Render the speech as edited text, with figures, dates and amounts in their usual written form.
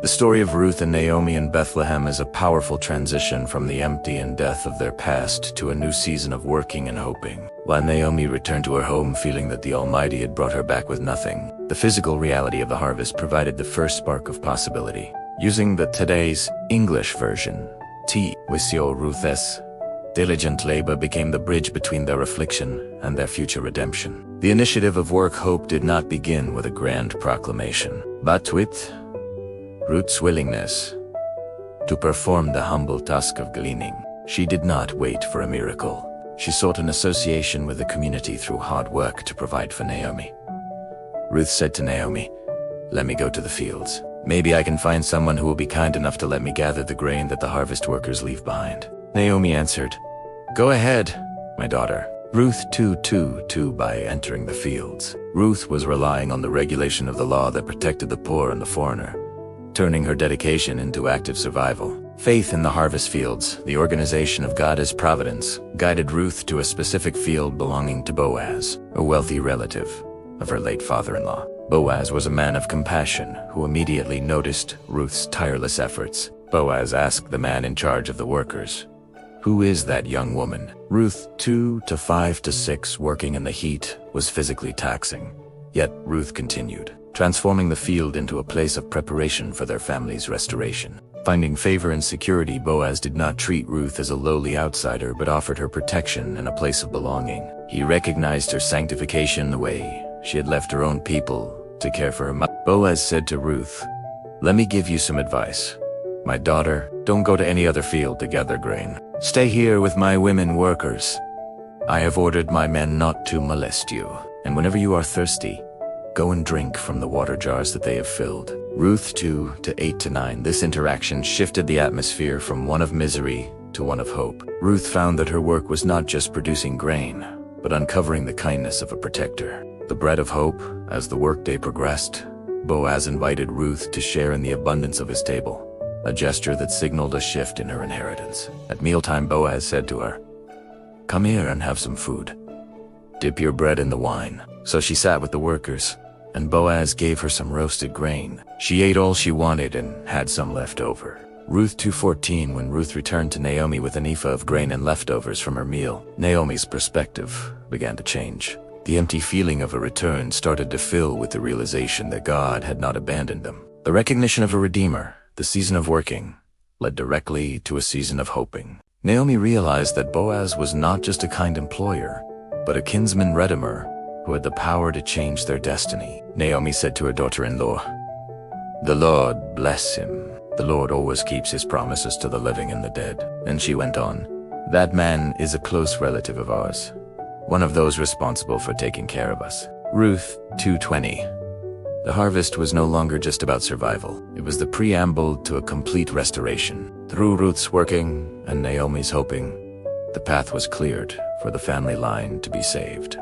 The story of Ruth and Naomi in Bethlehem is a powerful transition from the empty and death of their past to a new season of working and hoping. While Naomi returned to her home feeling that the Almighty had brought her back with nothing, the physical reality of the harvest provided the first spark of possibility. Using the today's English version, T. Wisio Ruthes, diligent labor became the bridge between their affliction and their future redemption. The initiative of work hope did not begin with a grand proclamation, but with Ruth's willingness to perform the humble task of gleaning. She did not wait for a miracle. She sought an association with the community through hard work to provide for Naomi. Ruth said to Naomi, "Let me go to the fields. Maybe I can find someone who will be kind enough to let me gather the grain that the harvest workers leave behind." Naomi answered, "Go ahead, my daughter." Ruth 2:2 by entering the fields. Ruth was relying on the regulation of the law that protected the poor and the foreigner, turning her dedication into active survival. Faith in the harvest fields, the organization of God as providence, guided Ruth to a specific field belonging to Boaz, a wealthy relative of her late father-in-law. Boaz was a man of compassion who immediately noticed Ruth's tireless efforts. Boaz asked the man in charge of the workers, "Who is that young woman?" Ruth 2:5-6 working in the heat was physically taxing. Yet Ruth continued, transforming the field into a place of preparation for their family's restoration. Finding favor and security, Boaz did not treat Ruth as a lowly outsider but offered her protection and a place of belonging. He recognized her sanctification the way she had left her own people to care for her mother. Boaz said to Ruth, "Let me give you some advice. My daughter, don't go to any other field to gather grain. Stay here with my women workers. I have ordered my men not to molest you, and whenever you are thirsty, go and drink from the water jars that they have filled." Ruth 2:8-9. This interaction shifted the atmosphere from one of misery to one of hope. Ruth found that her work was not just producing grain, but uncovering the kindness of a protector. The bread of hope. As the workday progressed, Boaz invited Ruth to share in the abundance of his table, a gesture that signaled a shift in her inheritance. At mealtime, Boaz said to her, "Come here and have some food. Dip your bread in the wine." So she sat with the workers, and Boaz gave her some roasted grain. She ate all she wanted and had some left over. Ruth 2:14. When Ruth returned to Naomi with an ephah of grain and leftovers from her meal, Naomi's perspective began to change. The empty feeling of a return started to fill with the realization that God had not abandoned them. The recognition of a Redeemer, the season of working, led directly to a season of hoping. Naomi realized that Boaz was not just a kind employer, but a kinsman redeemer who had the power to change their destiny. Naomi said to her daughter-in-law, "The Lord bless him. The Lord always keeps his promises to the living and the dead." And she went on, "That man is a close relative of ours, one of those responsible for taking care of us." Ruth 2:20. The harvest was no longer just about survival. It was the preamble to a complete restoration. Through Ruth's working and Naomi's hoping, the path was cleared for the family line to be saved.